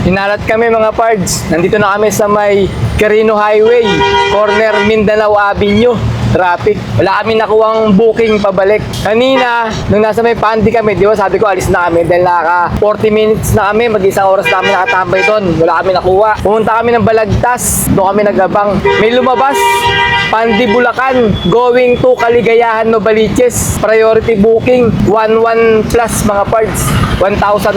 Hinalat kami mga pards. Nandito na kami sa may Quirino Highway, corner Mindanao Avenue. Traffic. Wala kami nakuwang booking pabalik. Kanina, nung nasa may Pandi kami, di ba sabi ko alis na kami dahil naka 40 minutes na kami, mag-isang oras na kami nakatambay doon. Wala kami nakuha. Pumunta kami ng Balagtas, doon kami nagabang. May lumabas, Pandi Bulacan, going to Kaligayahan, Novaliches. Priority booking, 11 plus mga parts. 1,100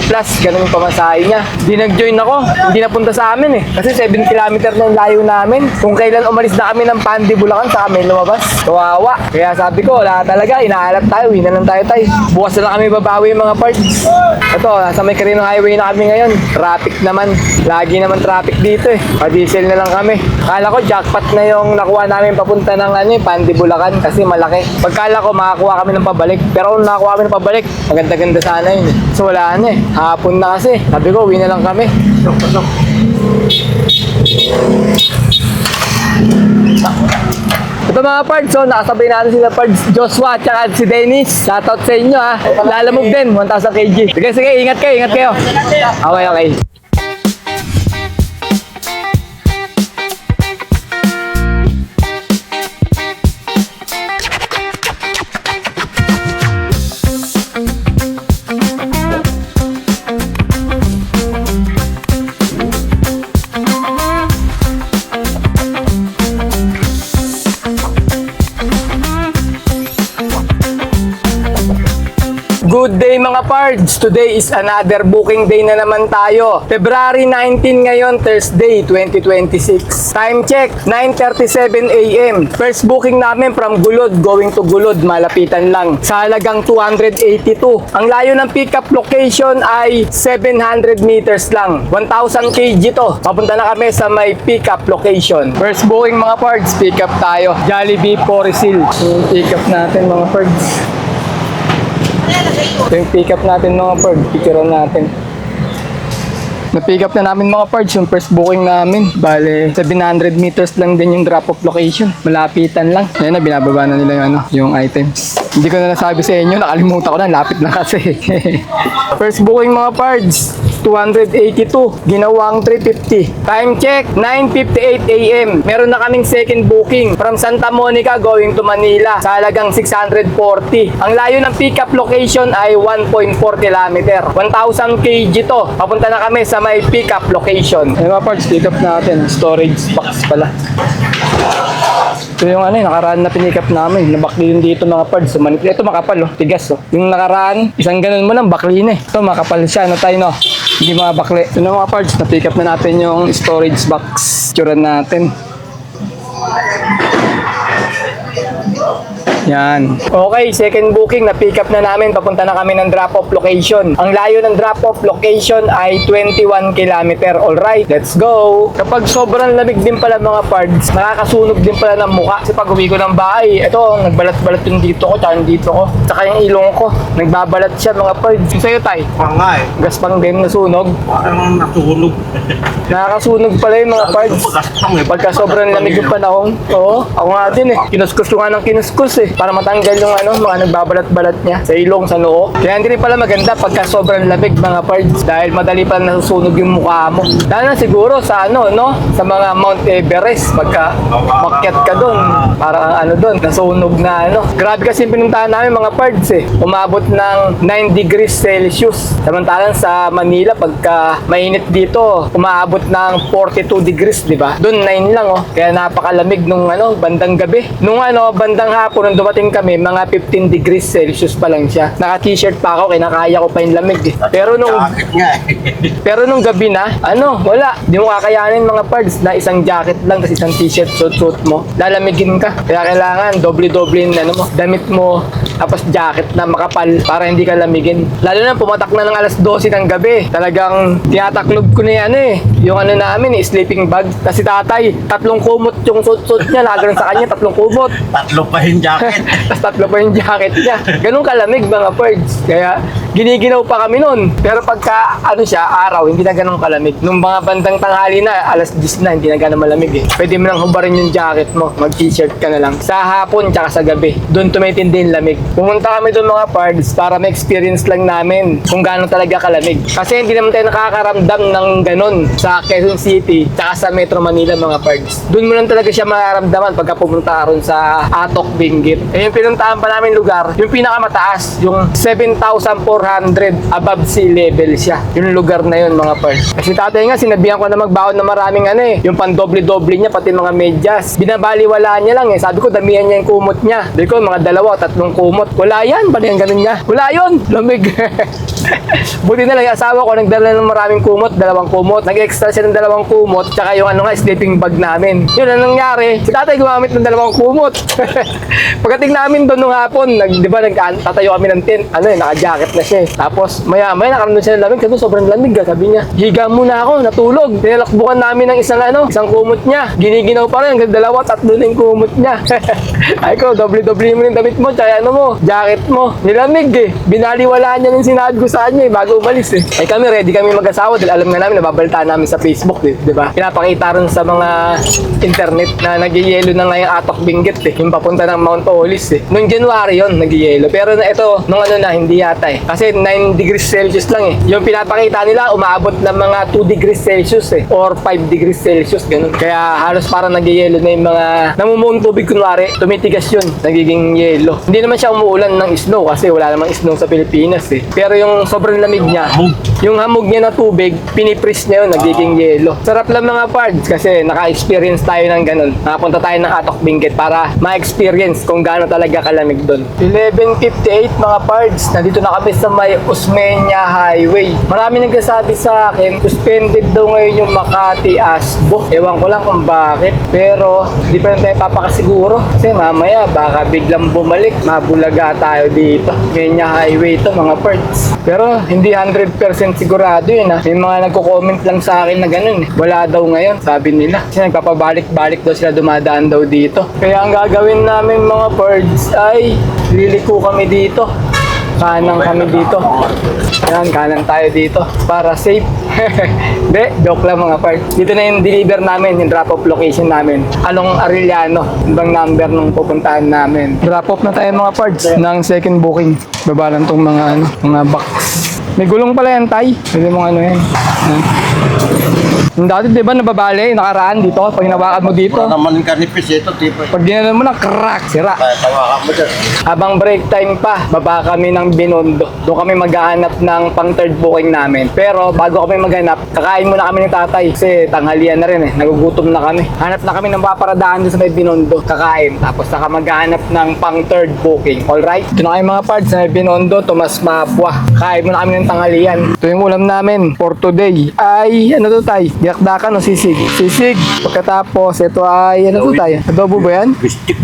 plus, ganun yung pamasahe niya. Hindi nag-join ako, hindi napunta sa amin eh. Kasi 7 kilometer na yung layo namin. Kung kailan umalis na kami ng Pandi Bulacan, sa kami lumabas. Kawawa. Kaya sabi ko, wala talaga, inaalat tayo, uwi na lang tayo tayo. Bukas na lang kami babawi yung mga parts. Ito, nasa may Quirino Highway na kami ngayon. Traffic naman. Lagi naman traffic dito eh. Pa-diesel na lang kami. Kala ko jackpot na yung nakuha namin papunta ng Pandi Bulacan kasi malaki. Pagkala ko makakuha kami ng pabalik. Pero kung nakakuha kami ng pabalik, maganda-ganda sana yun. So wala na eh. Hapon na kasi. Sabi ko, uwi na lang kami. Pasok. Ito mga pards, so nakasabay natin sila pards Joshua at si Dennis. Shoutout sa inyo ha. Lalamog din, 1,000 kg. Sige, ingat kayo. Okay. Good day mga pards! Today is another booking day na naman tayo. February 19 ngayon, Thursday, 2026. Time check, 9:37 AM. First booking namin from Gulod, going to Gulod, malapitan lang. Sa halagang 282. Ang layo ng pickup location ay 700 meters lang. 1,000 kg to. Papunta na kami sa may pickup location. First booking mga pards, pickup tayo. Jollibee Porisil. Yung pickup natin mga pards. Ito yung pick up natin mga pards, picturean natin. Na-pick up na namin mga pards, yung first booking namin. Bale, 700 meters lang din yung drop-off location. Malapitan lang. Ayan na, binababa na nila yung items. Hindi ko na nasabi sa inyo, nakalimutan ko na, lapit na kasi. First booking mga pards, 282, ginawang 350. Time check, 9:58 AM. Meron na kaming second booking from Santa Monica going to Manila sa halagang 640. Ang layo ng pickup location ay 1.4 kilometer. 1,000 kg to. Papunta na kami sa may pickup location. Ay mga parts, pick up natin. Storage box pala. Ito yung nakaraan na pinick up namin. Nabakli yun dito mga parts. Ito makapal tigas Yung nakaraan, isang ganun mo lang, bakli na eh. Ito makapal siya, tayo hindi mga bakli. Ito na mga parts, na-pick up na natin yung storage box. Tsuran natin. Yan. Okay, second booking, na-pick up na namin. Papunta na kami ng drop-off location. Ang layo ng drop-off location ay 21 kilometer. Alright, let's go! Kapag sobrang lamig din pala mga pards, nakakasunog din pala ng mukha. Kasi pag uwi ko ng bahay, ito, nagbalat-balat yung dito ko, tsaka yung dito ko. Tsaka yung ilong ko. Nagbabalat siya mga pards. Yung sa'yo, tay? Pangay. Gaspang din nasunog. Parang natulog. Nakakasunog pala yung mga pards. Pagka sobrang lamig yung panahon. Oo, ako nga din eh. Kinuskus ko nga ng kinuskus eh. Para matanggal yung mga nagbabalat-balat niya sa ilong, sa noo. Kaya hindi rin pala maganda pagka sobrang lamig mga pards. Dahil madali pa nasusunog yung mukha mo. Lalo na siguro sa sa mga Mount Everest. Pagka makyat ka doon. Parang doon, nasunog na Grabe kasi yung pinuntahan namin mga pards eh. Umabot ng 9 degrees Celsius. Samantalang sa Manila, pagka mainit dito, umaabot ng 42 degrees, di ba? Doon 9 lang Kaya napakalamig nung bandang gabi. Nung bandang hapon, nung dumating kami, mga 15 degrees Celsius pa lang siya. Naka-t-shirt pa ako, kinakaya ko pa yung lamig eh. Pero nung gabi na, wala. Di mo kakayanin mga pards na isang jacket lang, tapos isang t-shirt, suit mo. Lalamigin ka. Kaya kailangan doble-doble yung damit mo, tapos jacket na makapal para hindi ka lamigin. Lalo na pumatak na ng alas 12 ng gabi. Talagang tinataklob ko na yung namin, sleeping bag. Kasi tatay, 3 kumot yung suit niya, lagran sa kanya, 3 kumot. 3 pa yung jacket. Tapos 3 pa yung jacket niya. Ganun kalamig mga pards. Kaya giniginaw pa kami nun. Pero pagka araw, hindi na ganun kalamig. Nung mga bandang tanghali na, alas 10 na, hindi na ganun malamig eh. Pwede mo lang hubarin yung jacket mo. Mag-t-shirt ka na lang. Sa hapon, tsaka sa gabi. Doon tumitindi yung lamig. Pumunta kami doon mga pards para ma-experience lang namin kung gaano talaga kalamig. Kasi hindi naman tayo nakakaramdam ng ganun sa Quezon City tsaka sa Metro Manila mga pards. Doon mo lang talaga siya mararamdaman pagka pumunta ka ron sa Atok, Benguet. Eh yung pinuntahan pa namin lugar, yung pinakamataas, yung 7,400 above sea level siya. Yung lugar na yun mga pards. Kasi tatay nga, sinabihan ko na magbaon na maraming ano eh, yung pandoble-doble niya, pati mga medyas. Binabaliwala niya lang eh. Sabi ko, damihan niya yung kumot niya. Sabi ko, mga 2-3 kumot. Wala yan, pati yung ganun niya. Wala yun, lamig. Buti na lang, yung asawa ko, nagdala ng maraming kumot, 2 kumot. Nag-extra siya ng 2 kumot, tsaka yung ano nga, sleeping bag namin. Yun, ang nangyari, si tatay gumamit ng 2 kumot. Pagdating namin doon nung hapon, di ba, tatayo kami ng tent, ano eh, naka-jacket na siya eh. Tapos, maya-maya, nakaramdam siya ng lamig, kasi sobrang lamig, sabi niya. Higa muna ako, natulog. Tinalakbukan namin ng isang kumot niya. Giniginaw pa rin, hanggang 2-3 na yung kumot niya. Ay ko, doble-doble mo yung damit mo, tsaya ano mo, jacket mo. Nilamig eh. Binaliwalaan niya yung sinabi ko sa kanya eh, bago umalis eh. Ay kami, ready kami mag-asawa dahil alam nga namin, nababalitaan namin sa Facebook eh, di ba? Pinapakita rin sa mga internet na nagyayelo na ngayong Atok, Benguet eh. Yung papunta ng Mount Olis eh. Noong January yon nagyayelo. Pero na ito, nung ano na, hindi yata eh. Kasi 9 degrees Celsius lang eh. Yung pinapakita nila, umaabot ng mga 2 degrees Celsius eh. Or 5 degrees Celsius, ganun. Kaya halos parang nagyayelo na yung mga namumuong tubig kunwari, tumitigas yun, nagiging yelo. Hindi naman siya umuulan ng snow kasi wala namang snow sa Pilipinas eh. Pero yung sobrang lamig niya, yung hamog niya na tubig, pinipris niya yun, nagiging yelo. Sarap lang mga pards kasi naka-experience tayo ng ganun. Nakapunta tayo ng Atok, Benguet para ma-experience kung gaano talaga kalamig doon. 11:58 mga pards, nandito na kami sa may Osmeña Highway. Marami nagsasabi sa akin, suspended daw ngayon yung Makati-Asbo. Ewan ko lang kung bakit. Pero, di pa rin tayo papakasiguro. Kasi mamaya, baka biglang bumalik. Mabulaga tayo dito. Osmeña Highway to mga pards. Pero, hindi 100% sigurado yun ha. May mga nagko-comment lang sa akin na ganun eh. Wala daw ngayon, sabi nila. Kasi nagpapabalik-balik daw sila, dumadaan daw dito. Kaya ang gagawin namin mga pards ay liliko kami dito. Kanan kami dito. Yan, kanan tayo dito. Para safe. Hindi, joke lang mga part. Dito na yung deliver namin, yung drop-off location namin. Along Arellano. Ibang number nung pupuntahan namin. Drop-off na tayo mga parts ng second booking. Baba lang tong mga mga box. May gulong pala yan, tay. Pwede mong ano yan. Yan. Yung dati, di ba, nababali, nakaraan dito, pag hinawakan mo dito. Wala naman kanipis ito, tipo. Pag ginanon mo na, crack, sira. Kaya tawakan mo dyan. Habang break time pa, baba kami ng Binondo. Doon kami maghahanap ng pang third booking namin. Pero bago kami maghanap, kakain muna kami ng tatay. Kasi tanghalian na rin eh, nagugutom na kami. Hanap na kami ng paparadaan doon sa may Binondo. Kakain, tapos saka maghahanap ng pang third booking. Alright? Ito na kayo mga parts sa may Binondo, Tomas Mapua. Kain muna kami ng tanghalian. Ito yung ulam namin for today. Ay, ano to tay? Dakdakan o sisig? Sisig. Pagkatapos, ito ay, ano to tay? Adobo ba yan? Bistik.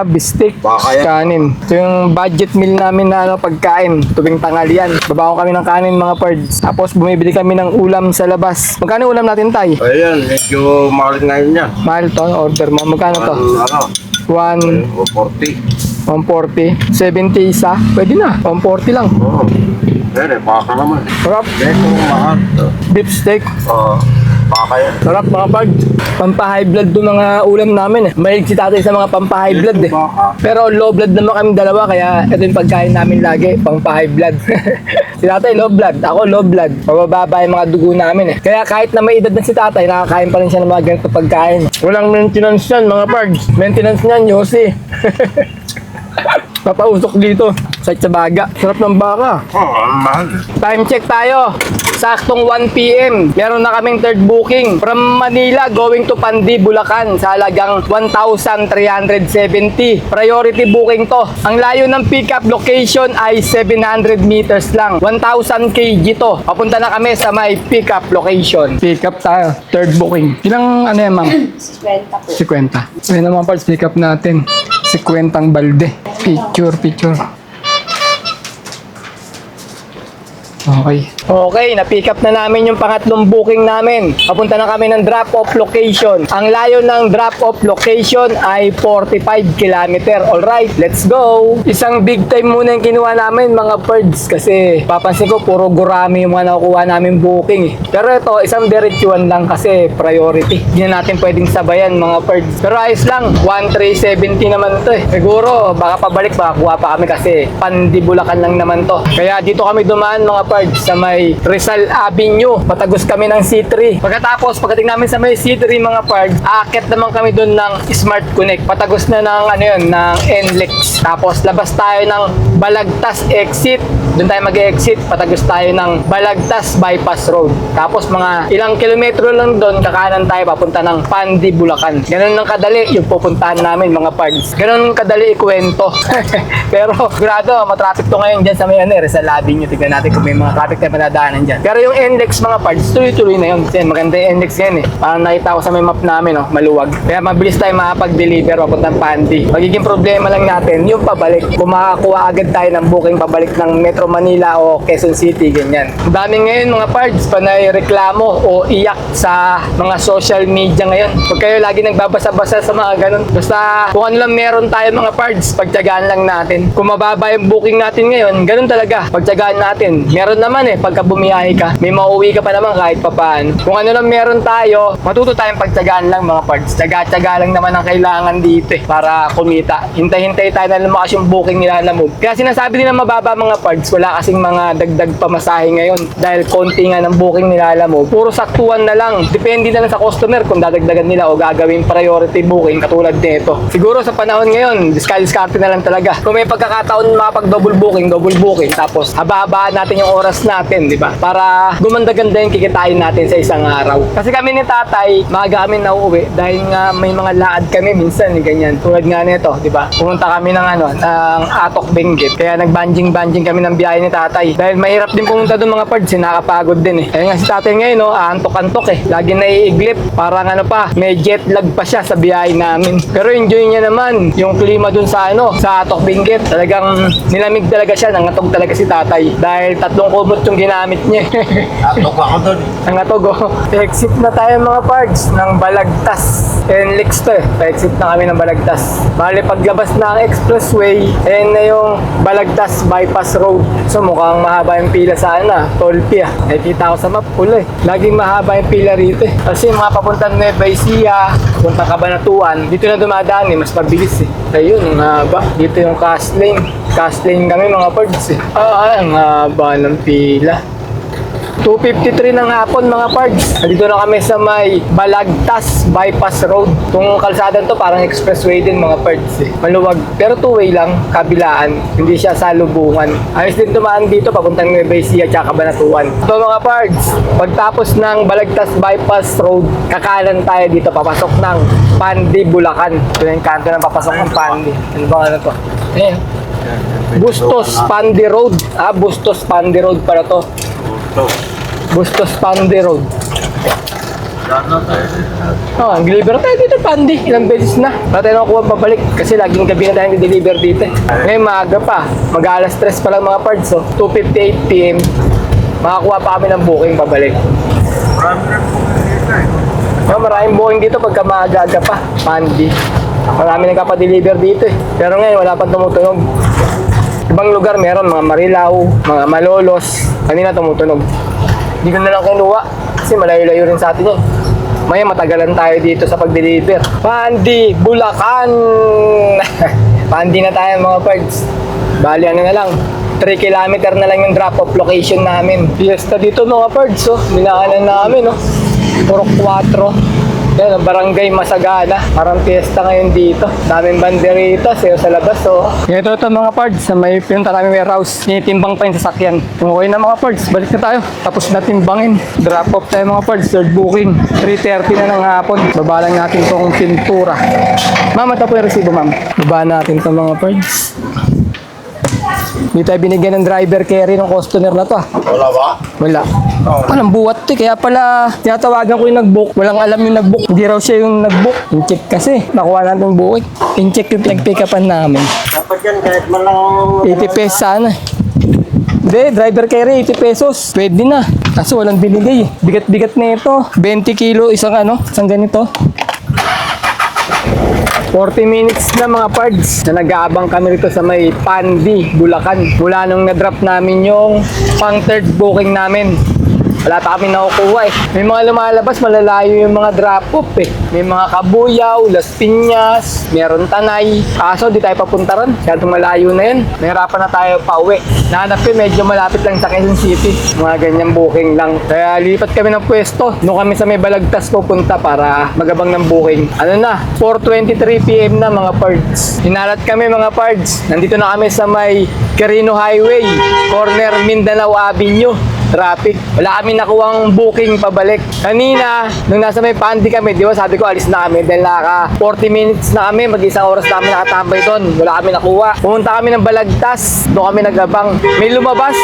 Bistik, Baka yan. kanin. Ito yung budget meal namin na pagkain, tuwing tanghalian. Babaon kami ng kanin mga pards. Tapos bumibili kami ng ulam sa labas. Magkano ulam natin tay? Ayan, medyo mahal ngayon yan. Mahal to, order mo. Magkano to? Ano? 140, 40. 70 isa. Pwede na, 140 lang. Oo. Pwede, baka naman. Sarap. Medyo mahal. Beef steak. Baka yan. Sarap mga pards. Pampa-high blood do mga ulam namin eh. Mahilig si tatay sa mga pampa-high blood eh. Pero low blood naman kami dalawa kaya ito yung pagkain namin lagi, pampa-high blood. Si tatay low blood, ako low blood. Pabababa yung mga dugo namin eh. Kaya kahit na may edad na si tatay, nakakain pa rin siya ng mga ganito pagkain. Walang maintenance yan mga pards. Maintenance niyan, Yossi. Papausok dito. Sakit sa baga. Sarap ng baka. Ang mahal. Time check tayo. Saktong 1 PM. Meron na kaming third booking. From Manila going to Pandi, Bulacan sa halagang 1,370. Priority booking to. Ang layo ng pickup location ay 700 meters lang. 1,000 kg to. Papunta na kami sa may pickup location. Pick up tayo. Third booking. Ilang ano yan, ma'am? 50 po. 50. Ayun naman parts, pick up natin. 50 ang balde. Picture. Okay. Okay, na-pick up na namin yung pangatlong booking namin. Papunta na kami ng drop-off location. Ang layo ng drop-off location ay 45 km. Alright, let's go! Isang big time muna yung kinuha namin mga birds kasi papansin ko puro gurami yung mga nakukuha namin booking eh. Pero ito, isang diretsuan lang kasi priority. Hindi na natin pwedeng sabayan mga birds. Pero ayos lang, 1,370 naman to eh. Siguro, baka pabalik, baka kuha pa kami kasi Pandibulacan lang naman to. Kaya dito kami dumaan mga birds sa may Rizal Avenue. Patagos kami ng C3. Pagkatapos, pagdating namin sa may C3 mga birds, aakyat naman kami doon ng Smart Connect. Patagos na ng ano yun, ng NLEX. Tapos labas tayo ng Balagtas exit. Doon tayo mag-exit. Patagos tayo ng Balagtas Bypass Road. Tapos mga ilang kilometro lang doon, kakanan tayo papunta ng Pandibulacan. Ganun lang kadali yung pupuntahan namin mga birds. Ganun kadali ikwento. Pero grado, matraffic to ngayon dyan sa may Rizal Avenue. Tignan natin kung may mga traffic na madadaanan dyan. Pero yung NLEX mga birds, tuloy-tuloy na yun. Kasi maganda yung NLEX yan eh. Parang nakita ko sa may map namin, oh, maluwag. Kaya mabilis tayo makapag-deliver papuntang Pandi. Magiging problema lang natin yung pabalik. Kung makakuha agad tayo ng booking pabalik ng Metro Manila o Quezon City, ganyan. Ang dami ngayon mga birds, panay reklamo o iyak sa mga social media ngayon. Huwag kayo lagi nagbabasa-basa sa mga ganun. Basta kung ano lang meron tayo mga birds, pagtyagaan lang natin. Kung mababa yung booking natin ngayon, ganun talaga. Pagtyagaan natin. Meron naman eh, pagka bumiyahe ka, may mauwi ka pa naman kahit papaan. Kung ano lang meron tayo, matuto tayong pagtyagaan lang mga birds. Tyaga-tyaga lang naman ang kailangan dito eh, para kumita. Hintay-hintay tayo na lumakas yung booking nila na move. Kaya sinasabi nila mababa mga birds, wala kasing mga dagdag pamasahe ngayon dahil konti nga ng booking nila mo. Puro saktuan na lang. Depende na lang sa customer kung dadagdagan nila o gagawin priority booking katulad nito. Siguro sa panahon ngayon, diskarte na lang talaga. Kung may pagkakataon makapag double booking, tapos haba-habaan natin yung oras natin, di ba? Para gumanda-ganda yung kikitain natin sa isang araw. Kasi kami ni tatay, maaga kami nauuwi dahil nga may mga laad kami minsan, ganyan. Tulad nga nito, di ba? Pumunta kami ng ng Atok Benguet. Kaya nagbanjing-banjing kami ng biyahe ni tatay. Dahil mahirap din pumunta doon mga pards, nakakapagod din eh. Kaya nga si tatay ngayon, no, antok-antok eh. Lagi naiiglip. Parang may jet lag pa siya sa biyahe namin. Pero enjoy niya naman yung klima dun sa sa Atok Benguet. Talagang nilamig talaga siya, nangatog talaga si tatay. Dahil 3 kumot yung ginamit niya. Atok ako doon. Nangatog oh. Exit na tayo mga pards ng Balagtas. NLEX to eh. Pa-exit na kami ng Balagtas. Bale paglabas ng expressway, ayan na yung Balagtas Bypass Road. So mukhang mahaba yung pila sa Tolpi ah. Nakikita ko sa map, pula eh. Laging mahaba yung pila rito eh. Kasi mga papuntang Nueva Ecija, puntang Cabanatuan, dito na dumadaan eh, mas mabilis eh. Ayun, ang haba. Dito yung cast lane. Cast lane kami mga pards eh. Ang haba ng pila. 2:53 ng hapon mga pards. Dito na kami sa may Balagtas Bypass Road. Itong kalsada to parang expressway din mga pards eh. Maluwag. Pero 2-way lang, kabilaan. Hindi siya salubungan. Ayos din tumaan dito papuntang Nueva Ecija at Cabanatuan. Ito mga pards, pagtapos ng Balagtas Bypass Road, kakanan tayo dito papasok ng Pandibulacan. Ito yung kanto ng papasok ng Pandi. Ano ba to? Ayan. Bustos Pandi Road. Bustos Pandi Road para to. Bustos Pandi Road. Ang deliver tayo dito Pandi. Ilang beses na. Wala tayo nakukuha pabalik kasi laging gabi na tayo deliver dito. Ngayon maaga pa. Mag-alas 3 pa lang mga parts. 2:58 PM. Makakuha pa kami ng booking pabalik. Maraming booking dito pagka maaga pa. Pandi. Marami nagpapadeliver dito eh. Pero ngayon wala pang tumutunog. Ibang lugar meron, mga Marilao, mga Malolos. Kanina tumutunog. Hindi ko na lang kinuha kasi malayo-layo rin sa atin yun. Maya matagalan tayo dito sa pag-deliver. Pandi, Bulacan! Pandi na tayo mga pards. Bali na lang. 3 kilometer na lang yung drop-off location namin. Fiesta dito mga pards. Binaanan namin. Puro 4. Yan, ang barangay Masagana. Parang fiesta ngayon dito. Daming banderita, sayo sa labas, Ito mga pards, may pinunta kami warehouse. Tinitimbang pa yung sasakyan. Okay na mga pards, balik na tayo. Tapos na timbangin. Drop off tayo mga pards, third booking. 3:30 na ng hapon. Baba lang natin tong pintura. Ma'am, ito po yung resibo, ma'am. Baba natin itong mga pards. Hindi tayo binigyan ng driver carry ng customer na to Wala ba? Wala. Walang buwat to. Kaya pala tinatawagan ko yung nag-book. Walang alam yung nag-book. Hindi raw siya yung nag-book. In-check kasi. Nakuha natin yung booking. In-check yung pinag-pick upan namin. Dapat yan kahit man lang... 80 pesos sana. Hindi, driver carry, 80 pesos. Pwede na. Kaso walang binigay. Bigat-bigat na ito. 20 kilo isang isang ganito. 40 minutes na mga pards na nag-aabang kami rito sa may Pandi, Bulacan. Mula nung na-drop namin yung pang third booking namin. Wala pa kami nakukuha eh. May mga lumalabas, malalayo yung mga drop-off eh. May mga Kabuyaw, Las Piñas, meron Tanay. Kaso di tayo papunta ron. Masyadong malayo na yun. Nahirapan na tayo pa uwi. Nahanap ko medyo malapit lang sa Quezon City. Mga ganyang booking lang. Kaya lipat kami ng pwesto. Doon kami sa may Balagtas pupunta para magabang ng booking. Ano na, 4:23 PM na mga pards. Hinalat kami mga pards. Nandito na kami sa may Quirino Highway, corner Mindanao Avenue. Traffic. Wala kami nakuwang booking pabalik. Kanina, nung nasa may Pandi kami, di ba sabi ko alis na kami dahil naka 40 minutes na kami, mag-isang oras na kami nakatambay doon. Wala kami nakuha. Pumunta kami ng Balagtas, doon kami nagabang. May lumabas,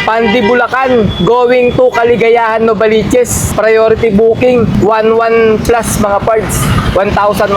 Pandi Bulacan, going to Kaligayahan Novaliches. Priority booking, 11 plus mga parts. 1,100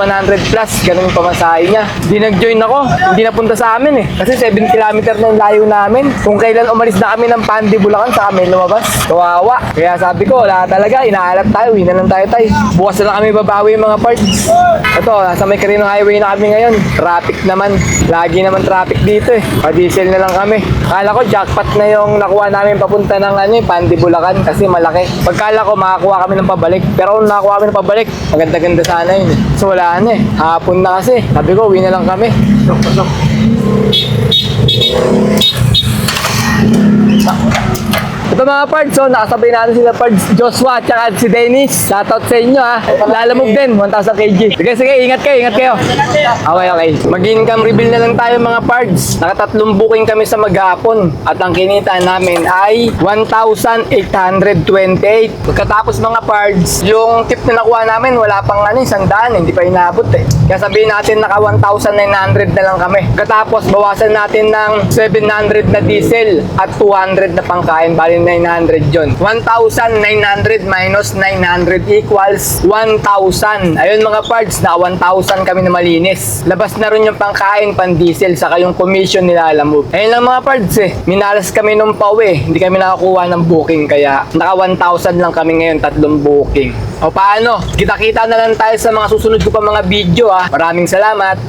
plus, ganun yung pamasahe niya. Hindi nag-join ako, hindi napunta sa amin eh. Kasi 7 kilometer na yung layo namin. Kung kailan umalis na kami ng Pandi Bulacan, sa kami lumabas. Kawawa. Kaya sabi ko, wala talaga, inaalat tayo, hindi na lang tayo tay. Bukas na lang kami babawi yung mga parts. Ito, nasa may Quirino Highway na kami ngayon. Traffic naman. Lagi naman traffic dito eh. Pa-diesel na lang kami. Akala ko jackpot na yung nakuha namin papunta ng Pandi Bulacan kasi malaki. Pagkala ko makakuha kami ng pabalik. Pero kung nakakuha kami ng pabalik, maganda-ganda sana yun eh. So wala na eh. Hapon na kasi. Sabi ko, uwi na lang kami. Pasok. Ito mga pards, so nakasabay natin sila pards Joshua at saka si Dennis. Shoutout sa inyo ha. Lalamog din, 1,000 kg. Sige, ingat kayo. Okay. Mag-income reveal na lang tayo mga pards. Nakatatlong booking kami sa maghapon. At ang kinita namin ay 1,828. Pagkatapos mga pards, yung tip na nakuha namin, wala pang 100, hindi pa inabot eh. Kaya sabihin natin naka 1,900 na lang kami. Pagkatapos, bawasan natin ng 700 na diesel at 200 na pangkain. Bali 900 yun. 1,900 minus 900 equals 1,000. Ayun mga parts, na 1,000 kami na malinis. Labas na rin yung pangkain, pan-diesel, saka yung commission nila alam mo. Ayun lang mga parts eh. Minalas kami nung pauwi. Hindi kami nakakuha ng booking kaya naka 1,000 lang kami ngayon, 3 booking. O paano? Kita-kita na lang tayo sa mga susunod ko pa mga video ha. Maraming salamat.